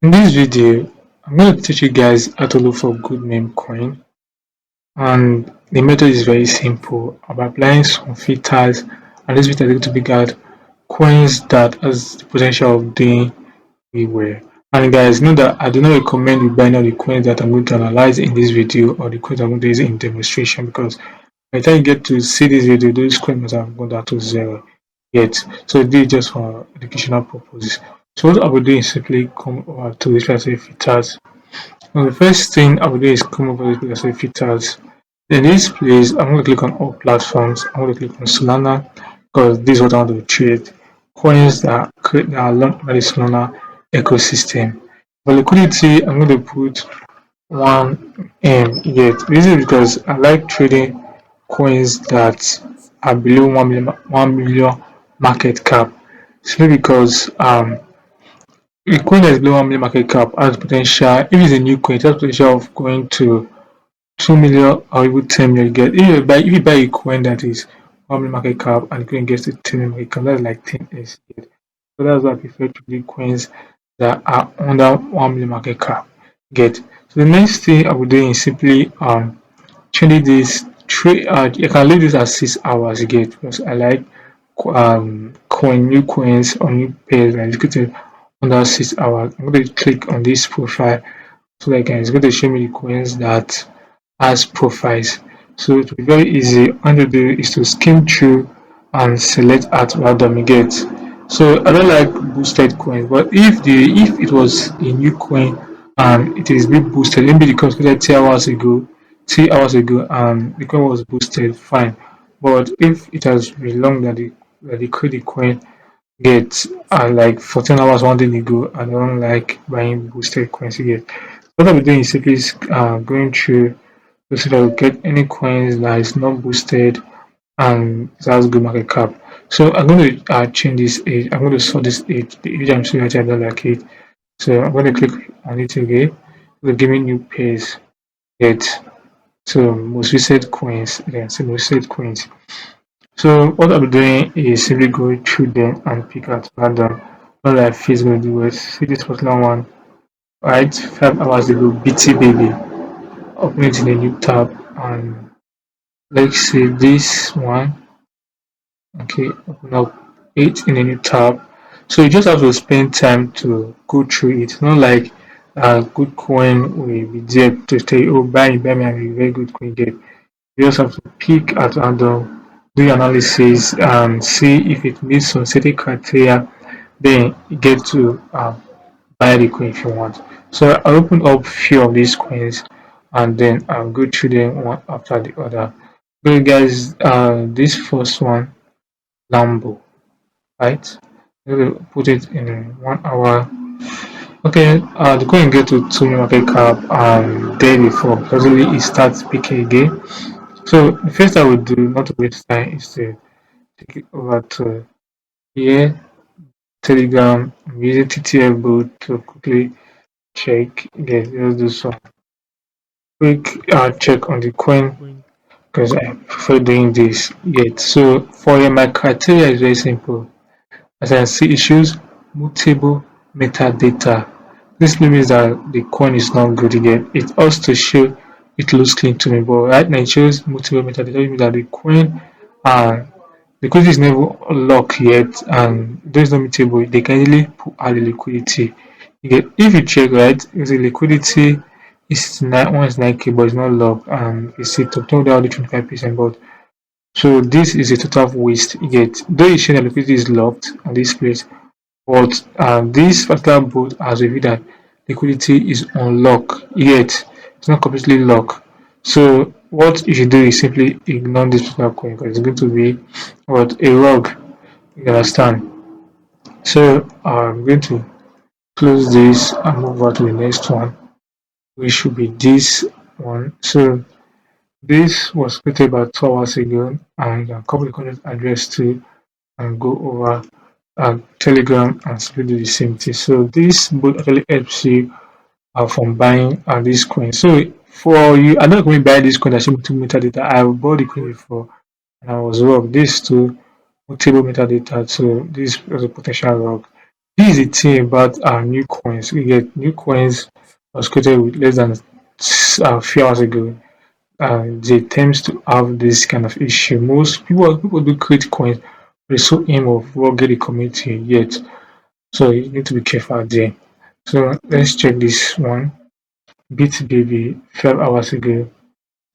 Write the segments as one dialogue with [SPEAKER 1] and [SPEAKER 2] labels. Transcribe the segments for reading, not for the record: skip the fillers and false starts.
[SPEAKER 1] In this video, I'm going to teach you guys how to look for good meme coin, and the method is very simple. I'm applying some filters, and this filter is going to pick out coins that has the potential of doing really well. And guys, know that I do not recommend you buying all the coins that I'm going to analyze in this video or the coins I'm going to use in demonstration, because by the time you get to see this video, those coins must have gone down to zero yet. So this is just for educational purposes. So what I will do is simply come over to this filters. Now the first thing I will do is come over to this filters. In this place, I'm going to click on all platforms. I'm going to click on Solana because this is what I want to trade. Coins that are lumped by the Solana ecosystem. For liquidity, I'm going to put 1M yet. This is because I like trading coins that are below 1 million market cap. Simply because a coin that is below 1 million market cap has potential. If it's a new coin, it has potential of going to 2 million or even 10 million. Get if you buy a coin that is 1 million market cap and the coin gets to 10 million market cap, that's like 10x. So that's why I prefer to do coins that are under 1 million market cap. Get. So the next thing I will do is simply change this trade. You can leave this at 6 hours. Get, because I like new coins or new pairs and executed under 6 hours. I'm going to click on this profile so that it's going to show me the coins that has profiles. So it will be very easy. All you do is to skim through and select at random. You get. So I don't like boosted coins, but if it was a new coin and it is being boosted, maybe the coin was created 3 hours ago, and the coin was boosted, fine. But if it has been long that the create the coin get like 14 hours one day ago, I don't like buying boosted coins again. What I'll be doing is simply going through to see if I will get any coins that is not boosted and it has good market cap. So I'm going to change this age. I'm going to sort this age. The age I'm seeing I don't like it. So I'm going to click on it again. It will give me new pairs. Get. So most recent coins. Again, see most recent coins. So what I'll be doing is simply going through them and pick out random. Not like Facebook do it. See this particular one, right? 5 hours ago, BT baby. Open it in a new tab and let's say this one. Okay, open up it in a new tab. So you just have to spend time to go through it. Not like a good coin will be there to tell you, oh, buy me, I'm a very good coin get. You just have to pick at random, do your analysis, and see if it meets some certain criteria. Then you get to buy the coin if you want. So I open up few of these coins and then I'll go through them one after the other. So guys, this first one, Lambo, right? I'm going to put it in 1 hour. Okay, the coin get to 2 million market cap day before, suddenly it starts peaking again. So the first I would do, not to waste time, is to take it over to here, Telegram. I'm using TTF bot to quickly check. Yes, let's do some quick check on the coin because I prefer doing this. Yet, so for my criteria is very simple. As I see, it shows mutable metadata. This means that the coin is not good yet. It also show it looks clean to me, but right now it shows mutable metadata. It means that the coin because it's never locked yet and there's no mutable, they can easily add the liquidity. You get, if you check right, the liquidity is 9K, but it's not locked, and you see total down the 25%. But so this is a total waste. Yet though you show that liquidity is locked on this place, but this particular bot has revealed that liquidity is unlocked, yet it's not completely locked. So what you should do is simply ignore this particular coin because it's going to be what a rug. You understand? So I'm going to close this and move on to the next one, which should be this one. So this was created about 2 hours ago, and you can copy the content address to and go over Telegram and simply do the same thing. So this both actually helps you from buying this coin. So for you, I'm not going to buy this coin that's to metadata. I bought the coin before and I was wrong. This to multiple metadata. So this was a potential wrong. This is the thing about new coins. We get new coins was created with less than a few hours ago. They tends to have this kind of issue. Most people do create coins, but it's so aim of what get the community yet. So you need to be careful there. So let's check this one. Beat baby 5 hours ago.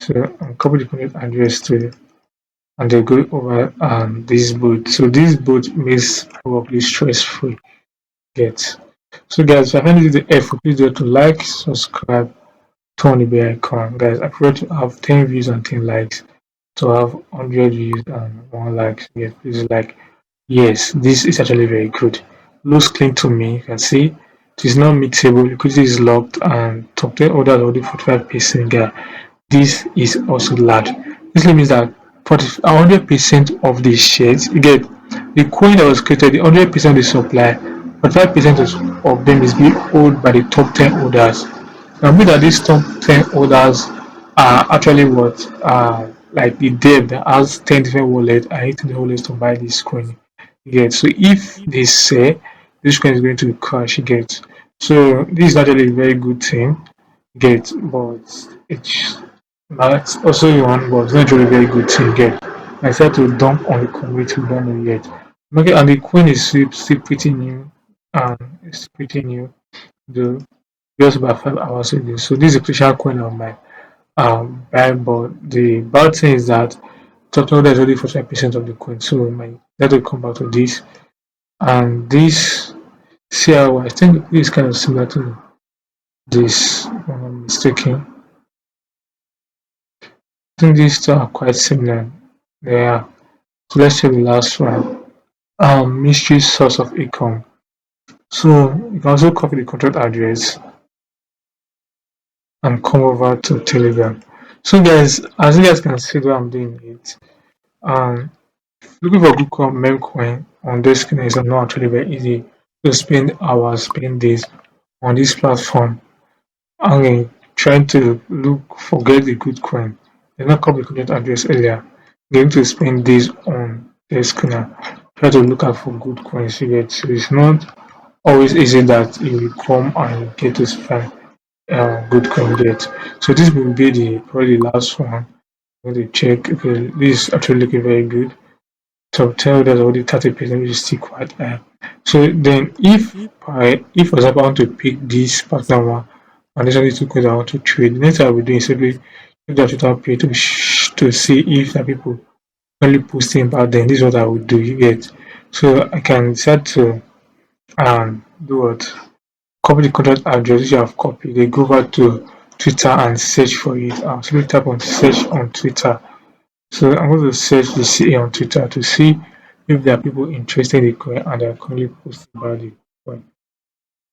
[SPEAKER 1] So copy the contact address to and they go over this boat. So this boat makes probably stress free. Get. So guys, if I find this helpful, please do to like, subscribe, turn on the bell icon. Guys, I prefer to have 10 views and 10 likes. To have 100 views and 1 like. Yes, please like. Yes, this is actually very good. Looks clean to me. You can see it is not mixable because it is locked and top 10 orders already 45% guy. This is also large. This means that 100% of the shares you get the coin that was created, the 100% of the supply, 45% of them is being owned by the top 10 holders. Now, mean that these top 10 holders are actually what like the dev that has 10 different wallets and 18 different wallets to buy this coin. You get so if they say this coin is going to crash, you get so this is actually a very good thing. Get but it's that's also one but it's not really very good thing get. I said to dump on the community, we don't know yet. Okay, and the coin is still pretty new and it's pretty new though just about 5 hours ago. So this is a crucial coin of mine. Buy but the bad thing is that total there's only 45% of the coin. So my let me come back to this. And this CRY, I think this is kind of similar to this, if I'm not mistaken. I think these two are quite similar. Yeah. So let's check the last one. Mystery source of income. So you can also copy the contract address and come over to Telegram. So guys, as you guys can see what I'm doing it. Um looking for good coin, memecoin on Dexscreener is not actually very easy to spend hours, spend days on this platform. And trying to look for get a good coin. Did not copy the contract address earlier. Going to spend days on Dexscreener. Try to look out for good coins you get. So it's not always easy that you will come and get to find good coin get. So this will be the probably the last one. I'm going to check. Okay, this is actually looking very good. So tell there's already 30%, which is still quite high. So then if for example I want to pick this partner one and there's only two coins I want to trade, the next thing I will do is simply use the Twitter page to see if the people only posting about them. This is what I would do, you get. So I can decide to do what? Copy the contract address which you have copied, then go over to Twitter and search for it. Simply type on search on Twitter. So I'm going to search the CA on Twitter to see if there are people interested in the coin and they are currently posting about the coin.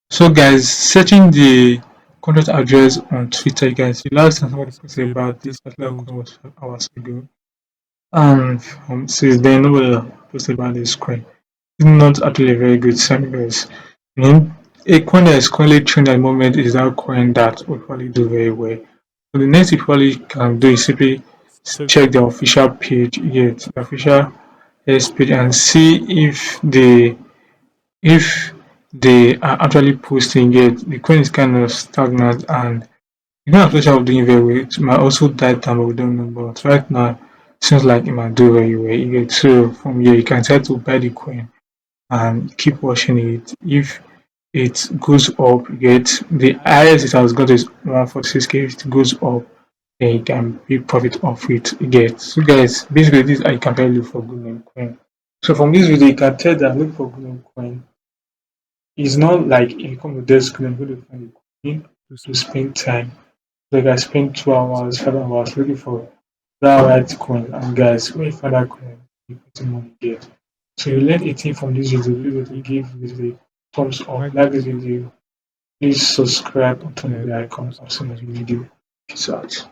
[SPEAKER 1] So guys, searching the contact address on Twitter, you guys, the last time somebody posted about this particular coin was 5 hours ago. And since then, nobody posted about this coin. It's not actually a very good sign because I mean, a coin that is currently trending at the moment is that coin that will probably do very well. So the next you probably can do is simply check the official page, yet the official page, and see if they are actually posting yet. The coin is kind of stagnant and the kind of pressure of doing very well. It might also die down, but we don't know. But right now, it seems like it might do very well. You get so from here you can try to buy the coin and keep watching it. If it goes up, you get the highest it has got is 146k. If it goes up, then you can be profit off it. You get so guys. Basically, this is how you can look for good name coin. So from this video, you can tell that look for good name coin is not like if you come to desk and go to find a coin to spend time. Like I spent 2 hours, 5 hours looking for that right coin, and guys, when you find that coin, you put in money there. So you learn a thing from this video, please do give this video thumbs up, like this video, please subscribe and turn on the icon as soon as you video. Peace out.